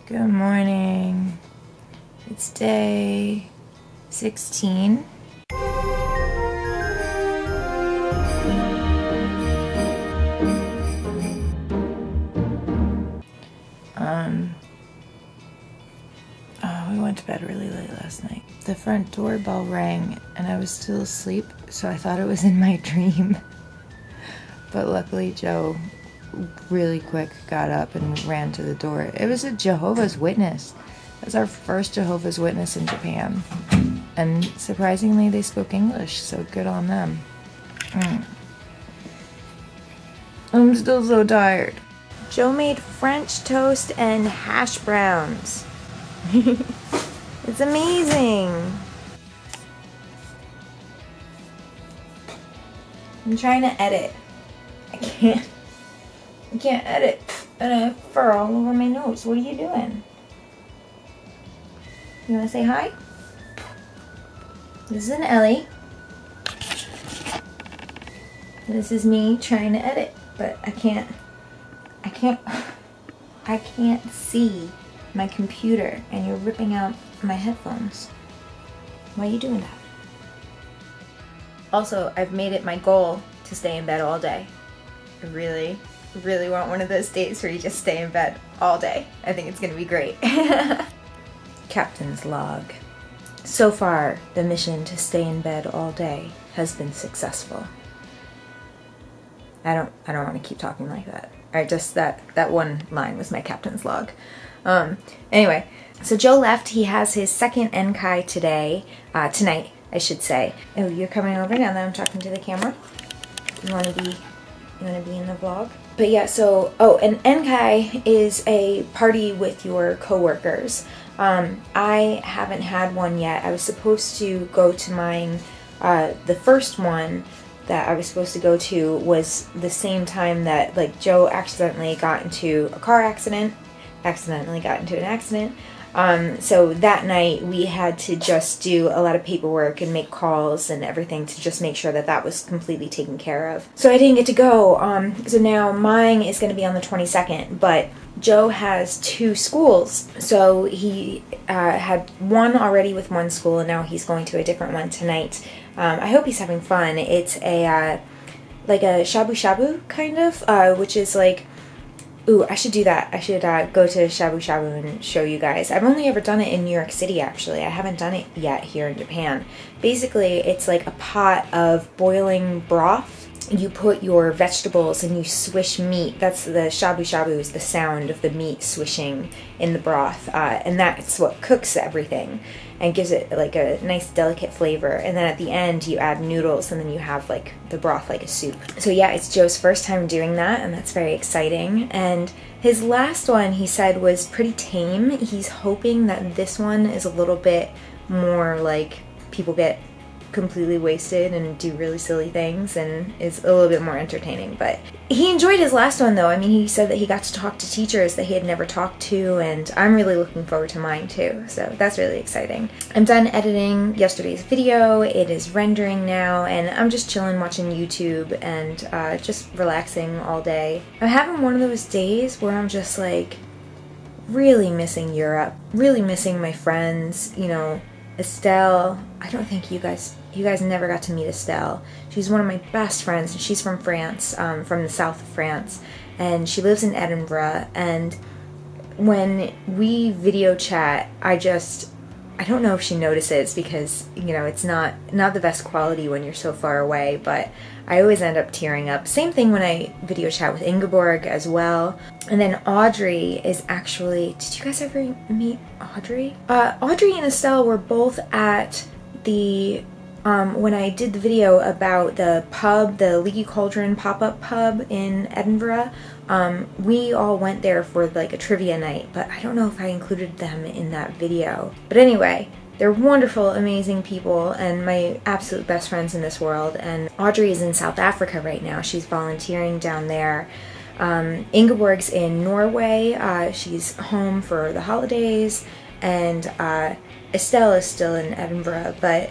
Good morning. It's day 16. We went to bed really late last night. The front doorbell rang and I was still asleep, so I thought it was in my dream. But luckily Joe really quick got up and ran to the door. It was a Jehovah's Witness. That's our first Jehovah's Witness in Japan. And surprisingly, they spoke English, so good on them. I'm still so tired. Joe made French toast and hash browns. It's amazing. I'm trying to edit. I can't edit. And I have fur all over my nose. What are you doing? You want to say hi? This is an Ellie. This is me trying to edit, but I can't see my computer and you're ripping out my headphones. Why are you doing that? Also, I've made it my goal to stay in bed all day. I really want one of those days where you just stay in bed all day. I think it's gonna be great. Captain's log. So far, the mission to stay in bed all day has been successful. I don't want to keep talking like that. Alright, just that one line was my captain's log. Anyway, so Joe left. He has his second Enkai tonight, I should say. Oh, you're coming over now that I'm talking to the camera? You wanna be in the vlog? But yeah, so, an Enkai is a party with your coworkers. I haven't had one yet. I was supposed to go to mine. The first one that I was supposed to go to was the same time that, like, Joe accidentally got into a car accident. So that night we had to just do a lot of paperwork and make calls and everything to just make sure that that was completely taken care of. So I didn't get to go. So now mine is going to be on the 22nd, but Joe has two schools. So he had one already with one school and now he's going to a different one tonight. I hope he's having fun. It's a like a shabu shabu kind of, which is like, ooh, I should do that. I should go to shabu shabu and show you guys. I've only ever done it in New York City, actually. I haven't done it yet here in Japan. Basically, it's like a pot of boiling broth. You put your vegetables and you swish meat. That's the shabu shabu, is the sound of the meat swishing in the broth. And that's what cooks everything and gives it like a nice delicate flavor. And then at the end you add noodles and then you have like the broth like a soup. So yeah, it's Joe's first time doing that and that's very exciting. And his last one, he said, was pretty tame. He's hoping that this one is a little bit more like people get completely wasted and do really silly things and is a little bit more entertaining. But he enjoyed his last one though. I mean, he said that he got to talk to teachers that he had never talked to, and I'm really looking forward to mine too, so that's really exciting. I'm done editing yesterday's video. It is rendering now and I'm just chilling watching YouTube and just relaxing all day. I'm having one of those days where I'm just like really missing Europe, really missing my friends, you know. Estelle, I don't think you guys never got to meet Estelle. She's one of my best friends, and she's from France, from the south of France, and she lives in Edinburgh. And when we video chat, I don't know if she notices because, you know, it's not the best quality when you're so far away, but I always end up tearing up. Same thing when I video chat with Ingeborg as well. And then Audrey is actually, did you guys ever meet Audrey? Audrey and Estelle were both at the, when I did the video about the pub, the Leaky Cauldron pop-up pub in Edinburgh. We all went there for like a trivia night, but I don't know if I included them in that video. But anyway, they're wonderful, amazing people, and my absolute best friends in this world. And Audrey is in South Africa right now. She's volunteering down there. Ingeborg's in Norway. She's home for the holidays. And Estelle is still in Edinburgh. But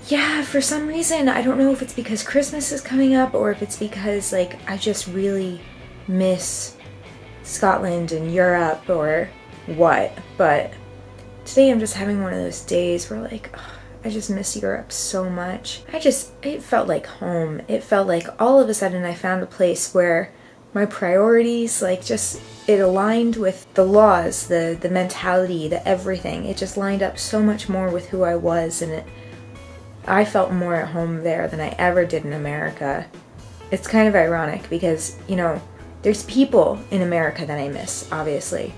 yeah, for some reason, I don't know if it's because Christmas is coming up or if it's because, like, I just really miss Scotland and Europe, or what, but today I'm just having one of those days where like, ugh, I just miss Europe so much. It felt like home. It felt like all of a sudden I found a place where my priorities, like, just, it aligned with the laws, the mentality, the everything. It just lined up so much more with who I was, and I felt more at home there than I ever did in America. It's kind of ironic because, you know, there's people in America that I miss, obviously.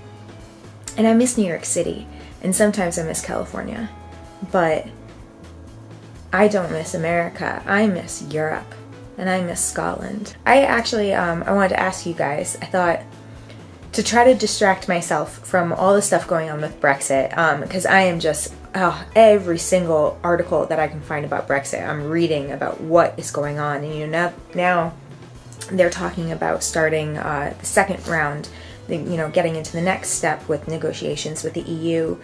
And I miss New York City, and sometimes I miss California. But I don't miss America. I miss Europe, and I miss Scotland. I actually, I wanted to ask you guys, I thought to try to distract myself from all the stuff going on with Brexit, because I am just, every single article that I can find about Brexit, I'm reading about what is going on. And you know, now they're talking about starting the second round, you know, getting into the next step with negotiations with the EU,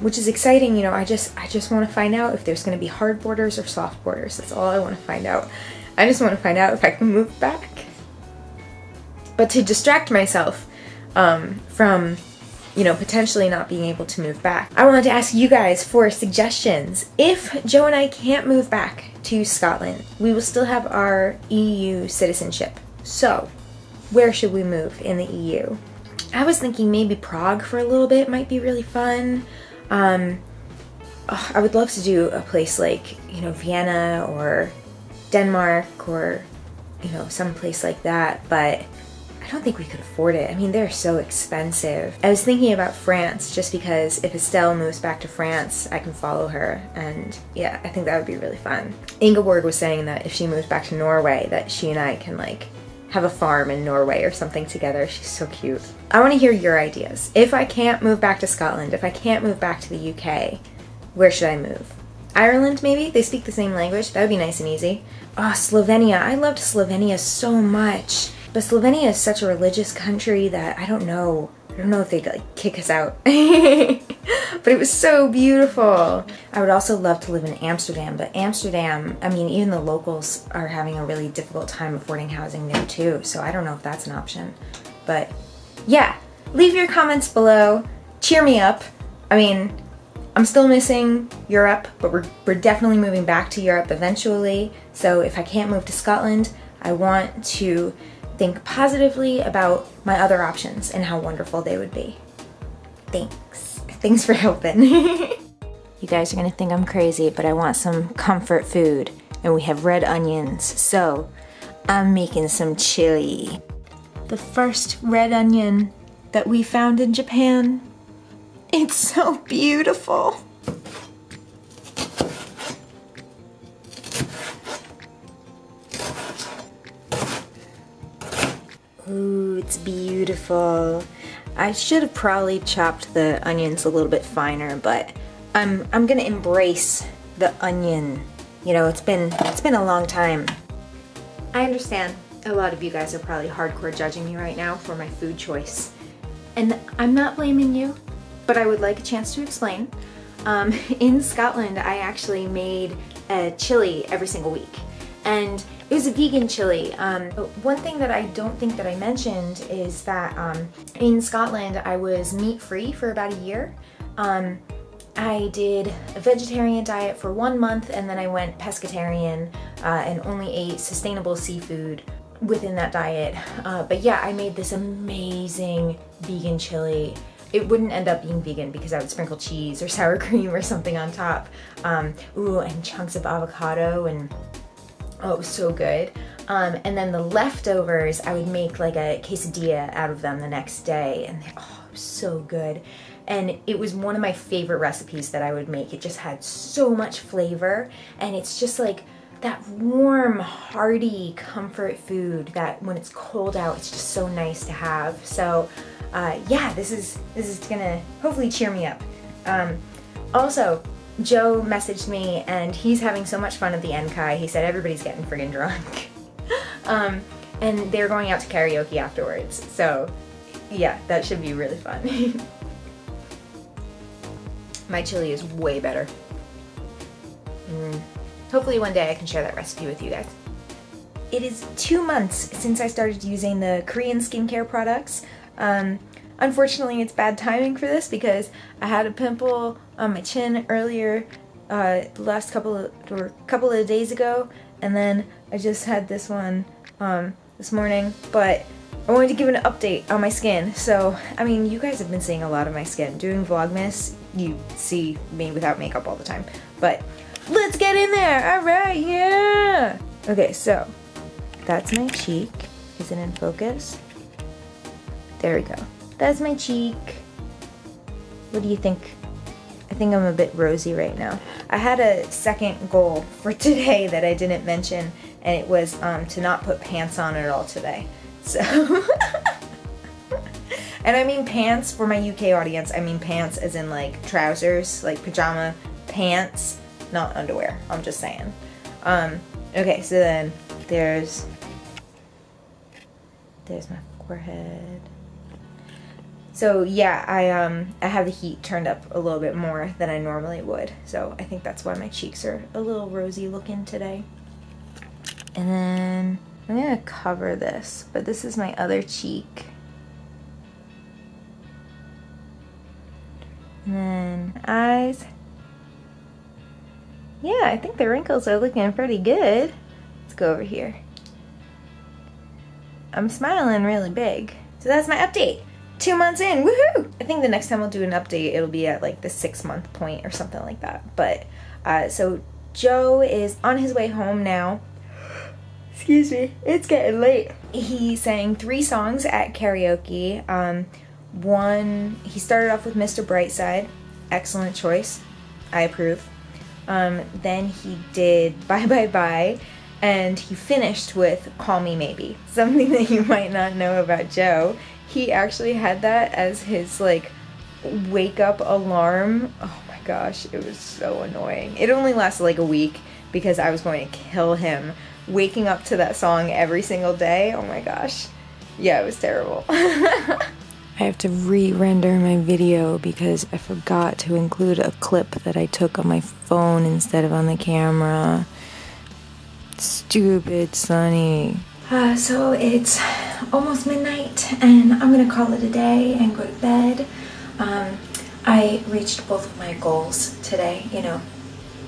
which is exciting. You know, I just want to find out if there's going to be hard borders or soft borders. That's all I want to find out. I just want to find out if I can move back. But to distract myself from, you know, potentially not being able to move back, I wanted to ask you guys for suggestions. If Joe and I can't move back to Scotland, we will still have our EU citizenship. So, where should we move in the EU? I was thinking maybe Prague for a little bit might be really fun. I would love to do a place like, you know, Vienna or Denmark or, you know, some place like that, but I don't think we could afford it. I mean, they're so expensive. I was thinking about France just because if Estelle moves back to France, I can follow her, and yeah, I think that would be really fun. Ingeborg was saying that if she moves back to Norway, that she and I can like have a farm in Norway or something together. She's so cute. I want to hear your ideas. If I can't move back to Scotland, if I can't move back to the UK, where should I move? Ireland, maybe? They speak the same language. That would be nice and easy. Oh, Slovenia. I loved Slovenia so much. But Slovenia is such a religious country that I don't know if they'd like kick us out. But it was so beautiful. I would also love to live in Amsterdam, but Amsterdam, I mean, even the locals are having a really difficult time affording housing there too, so I don't know if that's an option. But yeah, leave your comments below. Cheer me up. I mean, I'm still missing Europe, but we're definitely moving back to Europe eventually. So if I can't move to Scotland, I want to think positively about my other options and how wonderful they would be. Thanks for helping. You guys are gonna think I'm crazy, but I want some comfort food, and we have red onions, so I'm making some chili. The first red onion that we found in Japan. It's so beautiful. Ooh, it's beautiful. I should have probably chopped the onions a little bit finer, but I'm gonna embrace the onion. You know, it's been a long time. I understand a lot of you guys are probably hardcore judging me right now for my food choice. And I'm not blaming you, but I would like a chance to explain. In Scotland, I actually made a chili every single week. And it was a vegan chili. One thing that I don't think that I mentioned is that in Scotland I was meat-free for about a year. I did a vegetarian diet for 1 month, and then I went pescatarian and only ate sustainable seafood within that diet. But yeah, I made this amazing vegan chili. It wouldn't end up being vegan because I would sprinkle cheese or sour cream or something on top. Ooh, and chunks of avocado, and oh, it was so good. And then the leftovers, I would make like a quesadilla out of them the next day, and oh, it was so good. And it was one of my favorite recipes that I would make. It just had so much flavor, and it's just like that warm, hearty comfort food that when it's cold out, it's just so nice to have. So yeah, this is gonna hopefully cheer me up. Also, Joe messaged me, and he's having so much fun at the Enkai. He said everybody's getting friggin' drunk. And they're going out to karaoke afterwards. So yeah, that should be really fun. My chili is way better. Hopefully one day I can share that recipe with you guys. It is 2 months since I started using the Korean skincare products. I'm unfortunately it's bad timing for this because I had a pimple on my chin earlier, the last couple of days ago, and then I just had this one this morning, but I wanted to give an update on my skin. So, I mean, you guys have been seeing a lot of my skin. Doing Vlogmas, you see me without makeup all the time, but let's get in there. All right, yeah. Okay, so that's my cheek. Is it in focus? There we go. That's my cheek. What do you think? I think I'm a bit rosy right now. I had a second goal for today that I didn't mention, and it was to not put pants on at all today. So, and I mean pants for my UK audience. I mean pants as in like trousers, like pajama pants, not underwear. I'm just saying. Okay, so then there's my forehead. So yeah, I have the heat turned up a little bit more than I normally would. So I think that's why my cheeks are a little rosy looking today. And then I'm gonna cover this, but this is my other cheek. And then eyes. Yeah, I think the wrinkles are looking pretty good. Let's go over here. I'm smiling really big. So that's my update. 2 months in, woohoo! I think the next time I'll do an update, it'll be at like the 6-month point or something like that. But, so Joe is on his way home now. Excuse me, it's getting late. He sang 3 songs at karaoke. He started off with Mr. Brightside. Excellent choice. I approve. Then he did Bye Bye Bye, and he finished with Call Me Maybe. Something that you might not know about Joe. He actually had that as his like wake up alarm. Oh my gosh, it was so annoying. It only lasted like a week because I was going to kill him waking up to that song every single day. Oh my gosh. Yeah, it was terrible. I have to re-render my video because I forgot to include a clip that I took on my phone instead of on the camera. Stupid Sonnie. So it's almost midnight and I'm gonna call it a day and go to bed. I reached both of my goals today, you know,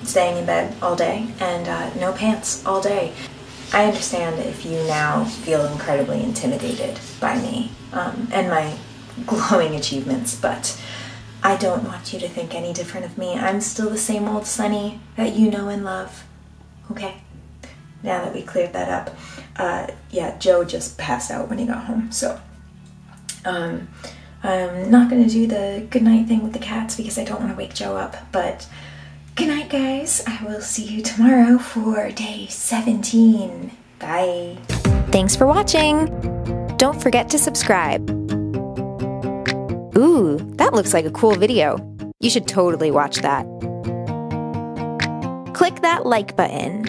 staying in bed all day and no pants all day. I understand if you now feel incredibly intimidated by me and my glowing achievements, but I don't want you to think any different of me. I'm still the same old Sonnie that you know and love, okay? Now that we cleared that up. Yeah, Joe just passed out when he got home, so I'm not gonna do the goodnight thing with the cats because I don't want to wake Joe up, but good night, guys. I will see you tomorrow for day 17. Bye. Thanks for watching. Don't forget to subscribe. Ooh, that looks like a cool video. You should totally watch that. Click that like button.